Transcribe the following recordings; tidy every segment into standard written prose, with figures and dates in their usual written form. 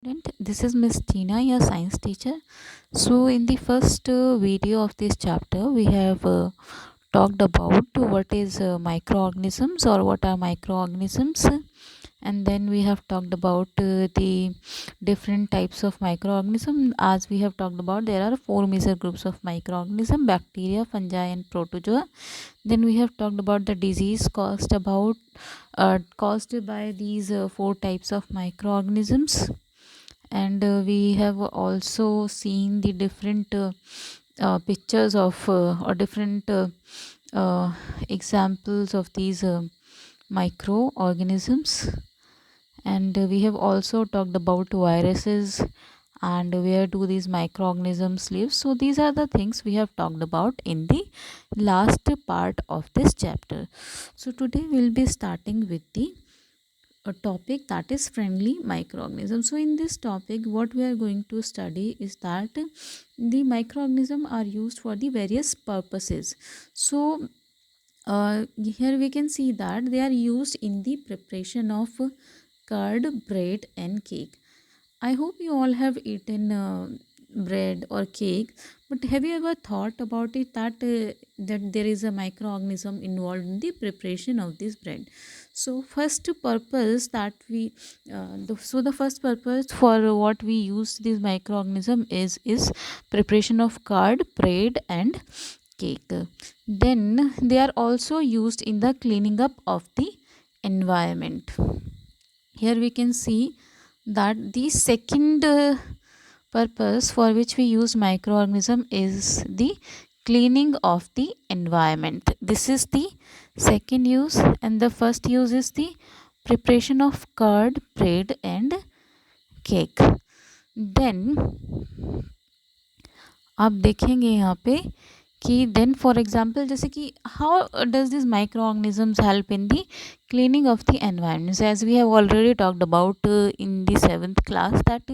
Student, this is Miss Tina, your science teacher. So, in the first video of this chapter, we have talked about what is microorganisms or what are microorganisms, and then we have talked about the different types of microorganisms. As we have talked about, there are four major groups of microorganisms: bacteria, fungi, and protozoa. Then we have talked about the disease caused by these four types of microorganisms, and we have also seen the different pictures of or different examples of these microorganisms, and we have also talked about viruses and where do these microorganisms live. So these are the things we have talked about in the last part of this chapter. So today we'll be starting with the a topic that is friendly microorganisms. So in this topic what we are going to study is that the microorganisms are used for the various purposes. So here we can see that they are used in the preparation of curd, bread and cake. I hope you all have eaten bread or cake, but have you ever thought about it that there is a microorganism involved in the preparation of this bread? So first purpose that we the first purpose for what we use this microorganism is preparation of curd, bread and cake. Then they are also used in the cleaning up of the environment. Here we can see that the second purpose for which we use microorganism is the cleaning of the environment. This is the second use, and the first use is the preparation of curd, bread and cake. Then आप देखेंगे यहाँ पे कि then for example जैसे कि how does this microorganisms help in the cleaning of the environment. So as we have already talked about in the 7th class that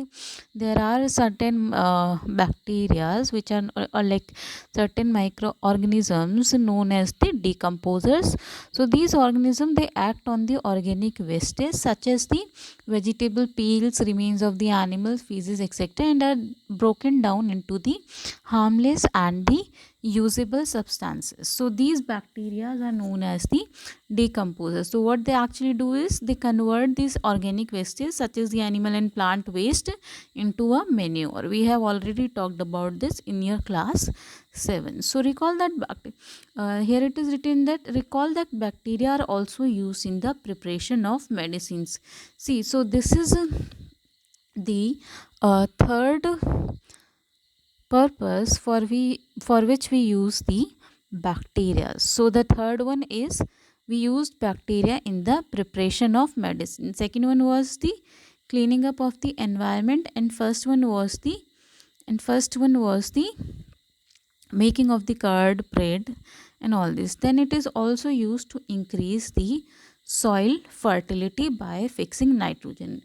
there are certain bacteria which are like certain microorganisms known as the decomposers. So these organisms, they act on the organic wastage such as the vegetable peels, remains of the animals, feces, etc., and are broken down into the harmless and the usable substances. So these bacteria are known as the decomposers. So what they actually do is they convert these organic wastes such as the animal and plant waste into a manure. We have already talked about this in your class 7. So recall that here it is written that recall that bacteria are also used in the preparation of medicines. See, so this is the third purpose for which we use the bacteria. So the third one is we used bacteria in the preparation of medicine. Second one was the cleaning up of the environment, and first one was the making of the curd, bread and all this. Then it is also used to increase the soil fertility by fixing nitrogen.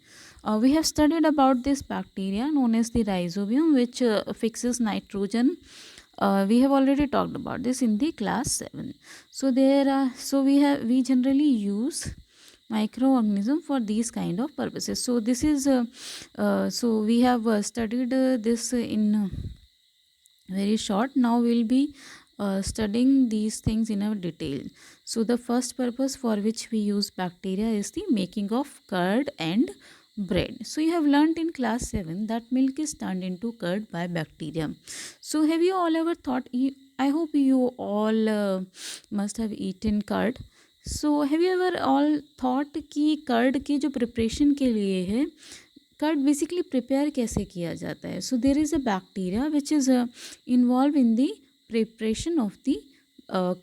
We have studied about this bacteria known as the rhizobium, which fixes nitrogen. We have already talked about this in the class 7. So we generally use microorganism for these kind of purposes. So this is so we have studied this in very short. Now we'll be studying these things in a detail. So the first purpose for which we use bacteria is the making of curd and bread. So you have learnt in class 7 that milk is turned into curd by bacteria. So have you all ever thought, I hope you all must have eaten curd. So have you ever all thought कि curd के जो preparation के लिए है, curd basically prepare कैसे किया जाता है. So there is a bacteria which is involve in the preparation of the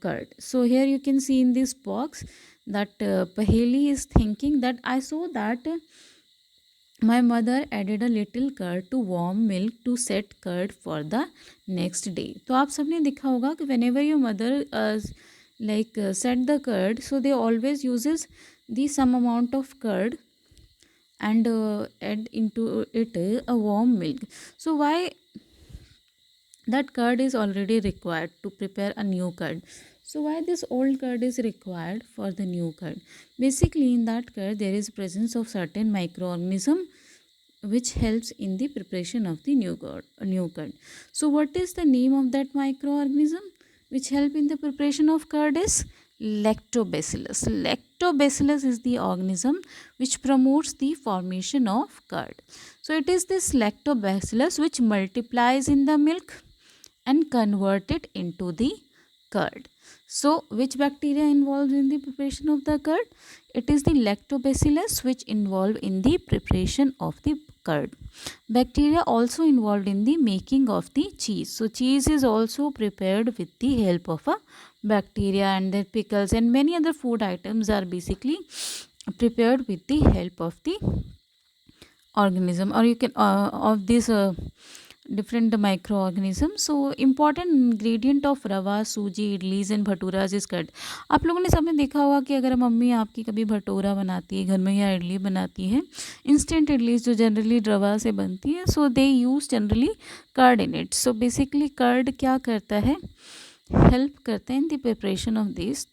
curd. So here you can see in this box that Paheli is thinking that I saw that my mother added a little curd to warm milk to set curd for the next day. तो आप सबने देखा होगा कि whenever your mother set the curd, so they always uses the some amount of curd and add into it a warm milk. So why that curd is already required to prepare a new curd? So why this old curd is required for the new curd? Basically in that curd there is presence of certain microorganism which helps in the preparation of the new curd. So what is the name of that microorganism which help in the preparation of curd is lactobacillus. Lactobacillus is the organism which promotes the formation of curd. So it is this lactobacillus which multiplies in the milk and convert it into the curd. So which bacteria involved in the preparation of the curd? It is the lactobacillus which involved in the preparation of the curd. Bacteria also involved in the making of the cheese. So cheese is also prepared with the help of a bacteria, and the pickles and many other food items are basically prepared with the help of the organism, or you can of this different microorganisms. So important ingredient of रवा, सूजी, idlis and भटूराज is curd. आप लोगों ने सबने देखा होगा कि अगर मम्मी आपकी कभी भटूरा बनाती है घर में या इडली बनाती है, इंस्टेंट इडलीज जो जनरली रवा से बनती है, so they use generally curd in it. So basically curd क्या करता है, हेल्प करते हैं in the preparation of this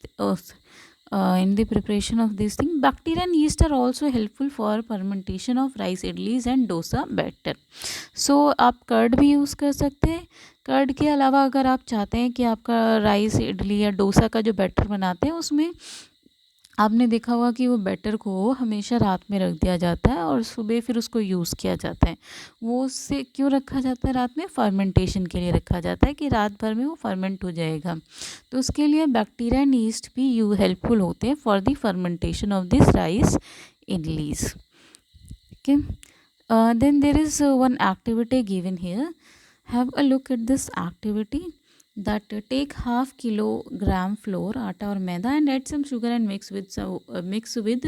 in the preparation of this thing. Bacteria and yeast are also helpful for fermentation of rice idlis and dosa batter. So आप curd भी use कर सकते हैं. कर्ड के अलावा अगर आप चाहते हैं कि आपका राइस इडली या डोसा का जो बैटर बनाते हैं उसमें आपने देखा होगा कि वो बैटर को हमेशा रात में रख दिया जाता है और सुबह फिर उसको यूज़ किया जाता है. वो उससे क्यों रखा जाता है रात में? फर्मेंटेशन के लिए रखा जाता है कि रात भर में वो फर्मेंट हो जाएगा. तो उसके लिए बैक्टीरिया एंड यीस्ट भी हेल्पफुल होते हैं for the fermentation of this rice idlis. Okay, then there is one activity given here. Have a look at this activity, that take half kilogram flour, atta or maida, and add some sugar and mix with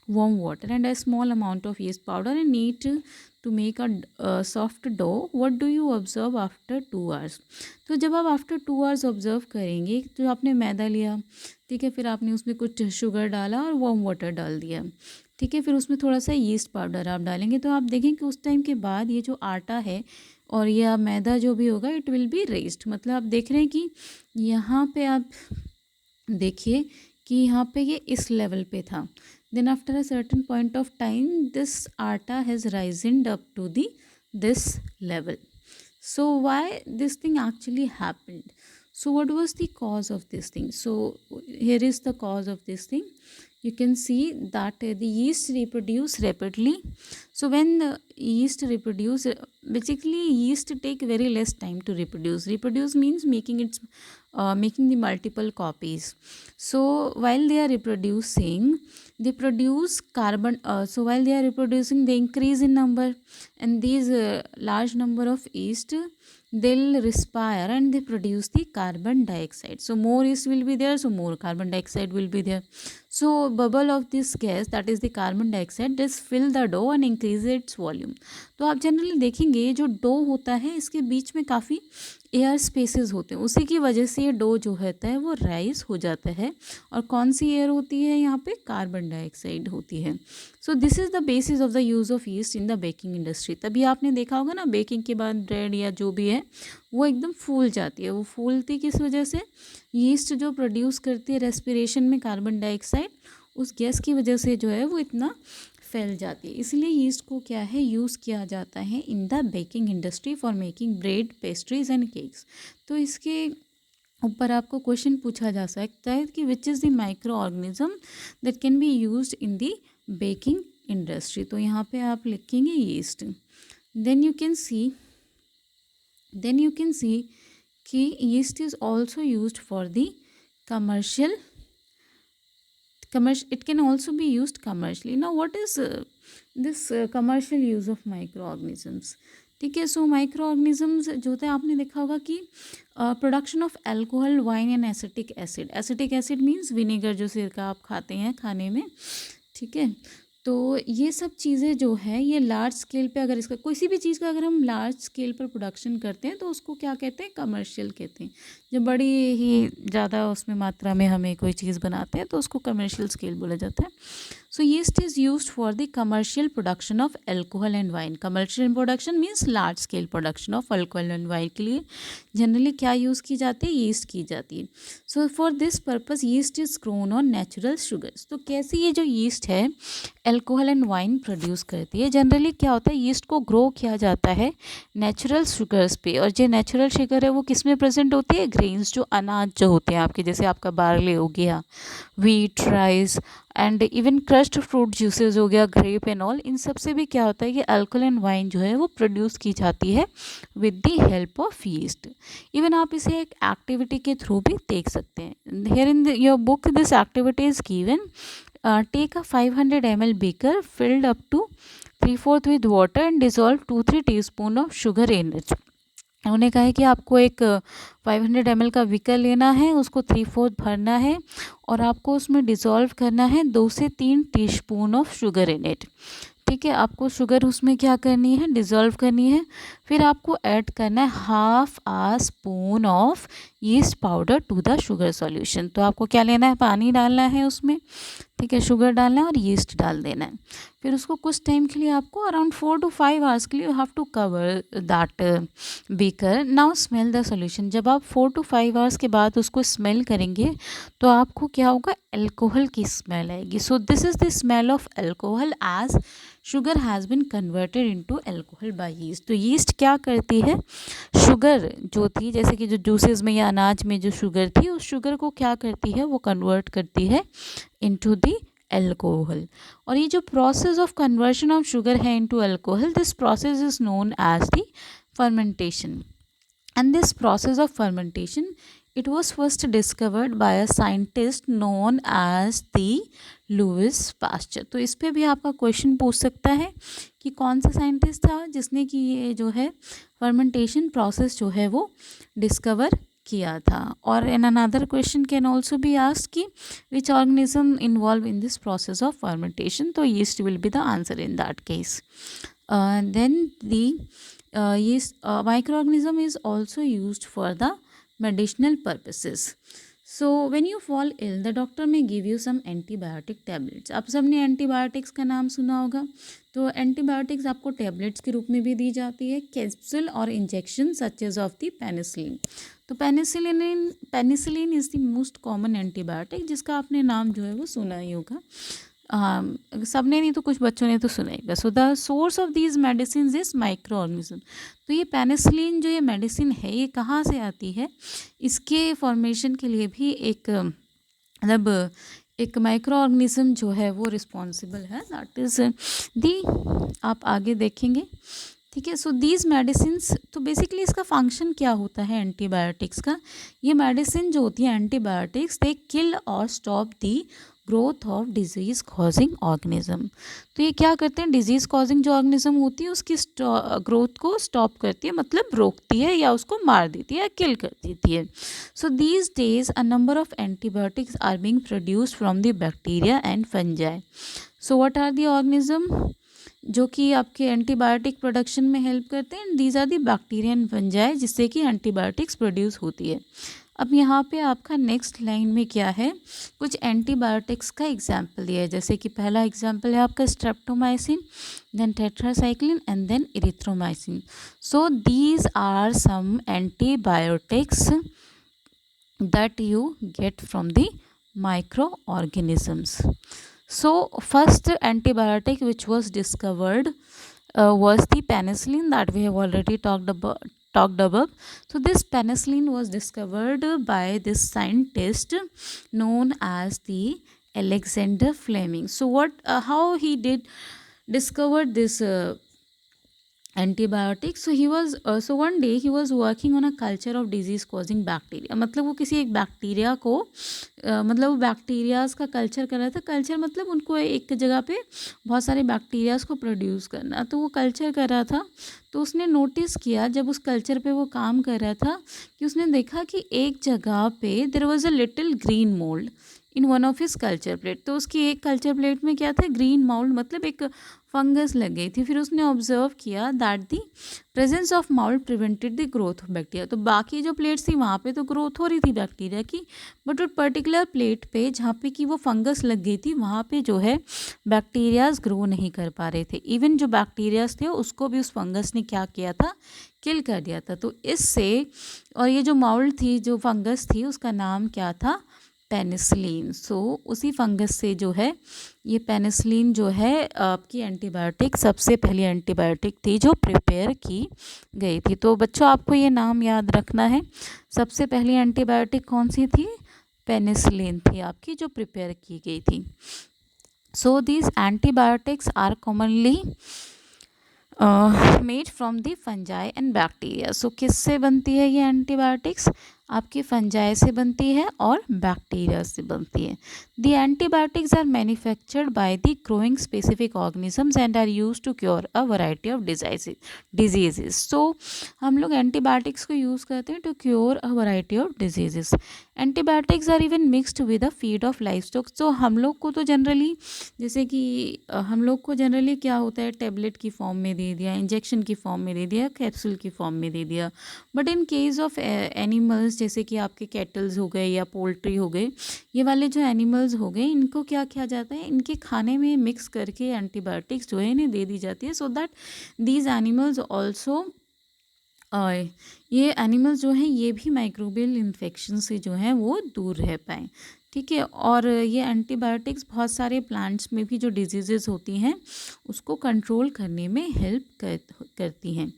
warm water and a small amount of yeast powder and knead to make a soft dough. What do you observe after 2 hours? तो जब आप after 2 hours observe करेंगे, तो आपने मैदा लिया, ठीक है, फिर आपने उसमें कुछ शुगर डाला और वार्म वाटर डाल दिया, ठीक है, फिर उसमें थोड़ा सा यीस्ट पाउडर आप डालेंगे, तो आप देखें कि उस टाइम के बाद ये जो आटा है और यह मैदा जो भी होगा इट विल बी रेज्ड. मतलब आप देख रहे हैं कि यहाँ पे आप देखिए कि यहाँ पे ये इस लेवल पे था. Then after a certain point of time this atta has risen up to the this level. So why this thing actually happened? So what was the cause of this thing? So here is the cause of this thing. You can see that the yeast reproduce rapidly. So when the yeast reproduce, basically yeast take very less time to reproduce. Reproduce means making the multiple copies. So while they are reproducing, they produce carbon. So while they are reproducing, they increase in number, and these large number of yeast, they'll respire and they produce the carbon dioxide. So more yeast will be there, so more carbon dioxide will be there. So bubble of this gas, that is the carbon dioxide, just fill the dough and increase its volume. तो आप generally देखेंगे ये जो dough होता है इसके बीच में काफ़ी एयर स्पेसेस होते हैं, उसी की वजह से ये डो जो होता है वो राइज हो जाता है. और कौन सी एयर होती है यहाँ पे? कार्बन डाइऑक्साइड होती है. सो this is the basis of the use of yeast in the baking industry. तभी आपने देखा होगा ना, बेकिंग के बाद ब्रेड या जो भी है वो एकदम फूल जाती है. वो फूलती किस वजह से? यीस्ट जो प्रोड्यूस करती है रेस्पिरेशन में कार्बन डाइऑक्साइड, उस गैस की वजह से जो है वो इतना फैल जाती है. इसलिए यीस्ट को क्या है, यूज़ किया जाता है इन the baking industry for making bread, pastries and cakes. तो इसके ऊपर आपको क्वेश्चन पूछा जा सकता है कि which is the micro organism that can be used in the baking industry. तो यहाँ पे आप लिखेंगे yeast. Then you can see कि yeast is also used for the commercial, it can also be used commercially. Now what is this commercial use of microorganisms? ठीक है, so micro organisms जो होता है, आपने देखा होगा कि production of alcohol, wine and acetic acid. Acetic acid means vinegar, जो सिरका आप खाते हैं खाने में, ठीक है. तो ये सब चीज़ें जो है ये लार्ज स्केल पे, अगर इसका किसी भी चीज़ का अगर हम लार्ज स्केल पर प्रोडक्शन करते हैं तो उसको क्या कहते हैं? कमर्शियल कहते हैं. जब बड़ी ही ज़्यादा उसमें मात्रा में हमें कोई चीज़ बनाते हैं तो उसको कमर्शियल स्केल बोला जाता है. So yeast is used for the commercial production of alcohol and wine. Commercial production means large scale production of alcohol and wine के लिए जनरली क्या यूज़ की जाती है, yeast की जाती है. So for this purpose yeast is grown on natural sugars. तो कैसे ये जो yeast है अल्कोहल एंड वाइन प्रोड्यूस करती है. जनरली क्या होता है, यीस्ट को ग्रो किया जाता है नेचुरल शुगर्स पे, और जो नेचुरल शुगर है वो किस में प्रेजेंट होती है, ग्रेन्स, जो अनाज जो होते हैं आपके, जैसे आपका बार्ले हो गया, wheat, rice and even crushed fruit juices हो गया, ग्रेप एंड ऑल. इन सब से भी क्या होता है कि अल्कोहल एंड वाइन जो है वो प्रोड्यूस की जाती है with the help of yeast. Even आप इसे एक एक्टिविटी के थ्रू भी देख सकते हैं. Here in your book this activity is given. Take a 500 ml beaker filled up to 3/4 with water and dissolve 2-3 teaspoon of sugar in it. उन्होंने कहा है कि आपको एक 500 ml का बीकर लेना है, उसको 3/4 भरना है और आपको उसमें डिज़ोल्व करना है 2 से 3 teaspoon of sugar in it. ठीक है, आपको शुगर उसमें क्या करनी है, डिज़ोल्व करनी है. फिर आपको ऐड करना है 1/2 spoon of yeast powder to the sugar solution. तो आपको क्या लेना है, पानी डालना है उसमें, ठीक है, शुगर डालना है और यीस्ट डाल देना है. फिर उसको कुछ टाइम के लिए आपको अराउंड 4 to 5 आवर्स के लिए you have to cover that beaker. Now smell the solution. जब आप 4 to 5 आवर्स के बाद उसको स्मेल करेंगे तो आपको क्या होगा, अल्कोहल की स्मेल आएगी. So this is the smell of alcohol as sugar has been converted into alcohol by yeast. तो यीस्ट क्या करती है, शुगर जो थी, जैसे कि जो जूसेस में या अनाज में जो शुगर थी, उस शुगर को क्या करती है, वो कन्वर्ट करती है इनटू द अल्कोहल. और ये जो process of conversion of sugar है into alcohol, this process is known as the fermentation. And this process of fermentation, it was first discovered by a scientist known as the Louis Pasteur. तो इस पे भी आपका question पूछ सकता है कि कौन सा साइंटिस्ट था जिसने कि ये जो है फर्मेंटेशन प्रोसेस जो है वो डिस्कवर किया था. और an another question can also be asked कि which organism involve in this process of fermentation. तो yeast will be the answer in that case. Then the yeast microorganism is also used for the medicinal purposes. So when you fall ill, the doctor may give you some antibiotic tablets. आप सबने antibiotics का नाम सुना होगा. तो antibiotics आपको tablets के रूप में भी दी जाती है, कैप्सूल और injection such as of the penicillin. तो penicillin is the most common antibiotic जिसका आपने नाम जो है वो सुना ही होगा. सबने नहीं तो कुछ बच्चों ने तो सुना ही. So the source of these medicine is micro organism. तो ये पेनिसिलिन जो ये मेडिसिन है ये कहाँ से आती है, इसके फॉर्मेशन के लिए भी एक मतलब एक माइक्रो ऑर्गेनिज्म जो है वो रिस्पॉन्सिबल है. दैट इज़ दी, आप आगे देखेंगे. ठीक है, सो दीज मेडिसिन्स, तो बेसिकली इसका फंक्शन क्या होता है एंटीबायोटिक्स का. ये मेडिसिन जो होती है एंटीबायोटिक्स, दे किल और stop the growth of disease causing organism. तो ये क्या करते हैं, डिजीज़ कॉजिंग जो ऑर्गेनिज्म होती है उसकी ग्रोथ को स्टॉप करती है, मतलब रोकती है या उसको मार देती है या किल कर देती है. So these days a number of antibiotics are being produced from the bacteria and fungi. So what are the organism जो कि आपके एंटीबायोटिक प्रोडक्शन में हेल्प करते हैं, these are the bacteria and fungi, जिससे कि एंटीबायोटिक्स प्रोड्यूस होती है. अब यहाँ पे आपका नेक्स्ट लाइन में क्या है, कुछ एंटीबायोटिक्स का एग्जाम्पल दिया है. जैसे कि पहला एग्जाम्पल है आपका streptomycin, then tetracycline and then erythromycin. So these are some antibiotics that you get from the microorganisms. So first antibiotic which was discovered was the penicillin that we have already talked above. So this penicillin was discovered by this scientist known as the Alexander Fleming. So how he did discovered this antibiotic. So he was so one day he was working on a culture of disease causing bacteria. मतलब वो किसी एक bacteria को मतलब वो bacterias का culture कर रहा था. कल्चर मतलब उनको एक जगह पे बहुत सारे बैक्टीरियाज़ को प्रोड्यूस करना. तो वो कल्चर कर रहा था. तो उसने नोटिस किया जब उस कल्चर पे वो काम कर रहा था कि उसने देखा कि एक जगह पे there was a little green mould in one of his culture plate. तो उसकी एक कल्चर प्लेट में क्या था, ग्रीन मोल्ड, मतलब एक फंगस लग गई थी। फिर उसने ऑब्जर्व किया that the presence of mould prevented the growth of bacteria. तो बाकी जो प्लेट्स थी वहाँ पे तो ग्रोथ हो रही थी बैक्टीरिया की, बट वो पर्टिकुलर प्लेट पे जहाँ पे कि वो फंगस लग गई थी वहाँ पे जो है बैक्टीरियाज ग्रो नहीं कर पा रहे थे। इवन जो बैक्टीरियाज थे उसको भी उस फंगस ने क्या किया था, किल कर दिया था। तो इससे, और ये जो माउल्ट थी, जो फंगस थी, उसका नाम क्या था, पेनिसिलिन। सो उसी फंगस से जो है ये पेनिसिलिन जो है आपकी एंटीबायोटिक, सबसे पहली एंटीबायोटिक थी जो प्रिपेयर की गई थी। तो बच्चों आपको ये नाम याद रखना है, सबसे पहली एंटीबायोटिक कौन सी थी, पेनिसिलिन थी आपकी जो प्रिपेयर की गई थी। So these antibiotics are commonly made from the fungi and bacteria. So किससे बनती है ये एंटीबायोटिक्स, आपकी फंजाई से बनती है और बैक्टीरिया से बनती है। The antibiotics are manufactured by the growing specific organisms and are use to cure a variety of diseases. So हम लोग एंटीबायोटिक्स को यूज़ करते हैं to cure a variety of diseases. Antibiotics are even mixed with a feed of livestock. तो हम लोग को तो जनरली, जैसे कि हम लोग को जनरली क्या होता है, टेबलेट की फॉर्म में दे दिया, इंजेक्शन की फॉर्म में दे दिया, कैप्सूल की फॉर्म में दे दिया। But in case of animals, जैसे कि आपके कैटल्स हो गए या पोल्ट्री हो गए, ये वाले जो एनिमल्स हो गए, इनको क्या किया जाता है, इनके खाने में मिक्स करके एंटीबायोटिक्स जो है इन्हें दे दी जाती है, so that these animals also, ये एनिमल्स जो हैं ये भी माइक्रोबियल इन्फेक्शन से जो है वो दूर रह पाएँ। ठीक है, और ये एंटीबायोटिक्स बहुत सारे प्लांट्स में भी जो डिजीज़ेज़ होती हैं उसको कंट्रोल करने में हेल्प करती हैं।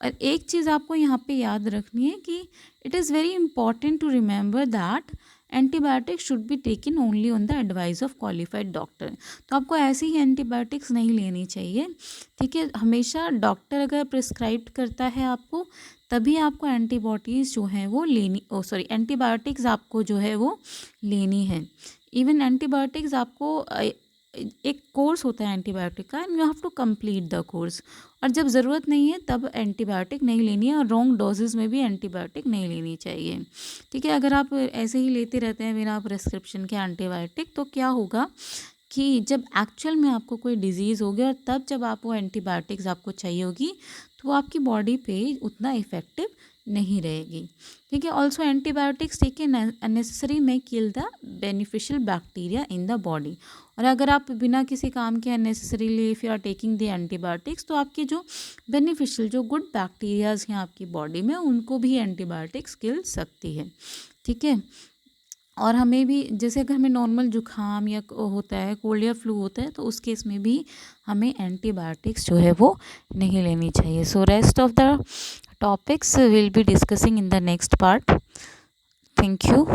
और एक चीज़ आपको यहाँ पे याद रखनी है कि it is very important to remember that antibiotics should be taken only on the advice of qualified doctor. तो आपको ऐसे ही एंटीबायोटिक्स नहीं लेनी चाहिए। ठीक है, हमेशा डॉक्टर अगर प्रिस्क्राइब करता है आपको, तभी आपको एंटीबॉडीज़ जो हैं वो लेनी, एंटीबायोटिक्स आपको जो है वो लेनी है। इवन एंटीबायोटिक्स आपको एक कोर्स होता है एंटीबायोटिक का, and you have to complete the course. और जब ज़रूरत नहीं है तब एंटीबायोटिक नहीं लेनी है, और रॉन्ग डोजेज़ में भी एंटीबायोटिक नहीं लेनी चाहिए। ठीक है, अगर आप ऐसे ही लेते रहते हैं बिना प्रिस्क्रिप्शन के एंटीबायोटिक, तो क्या होगा कि जब एक्चुअल में आपको कोई डिजीज़ हो गया और तब जब आप वो एंटीबायोटिक्स आपको चाहिए होगी, तो वो आपकी बॉडी पे उतना इफ़ेक्टिव नहीं रहेगी। ठीक है, ऑल्सो एंटीबायोटिक्स टेकन अननेसेसरी में kill the beneficial bacteria in the body. और अगर आप बिना किसी काम के unnecessarily if you are taking the antibiotics, तो आपके जो बेनिफिशियल, जो गुड बैक्टीरियाज हैं आपकी बॉडी में, उनको भी एंटीबायोटिक्स किल सकती है। ठीक है, और हमें भी, जैसे अगर हमें नॉर्मल जुकाम या होता है, कोल्ड या फ्लू होता है, तो उस केस में भी हमें एंटीबायोटिक्स जो है वो नहीं लेनी चाहिए। So rest of the topics will be discussing in the next part. Thank you.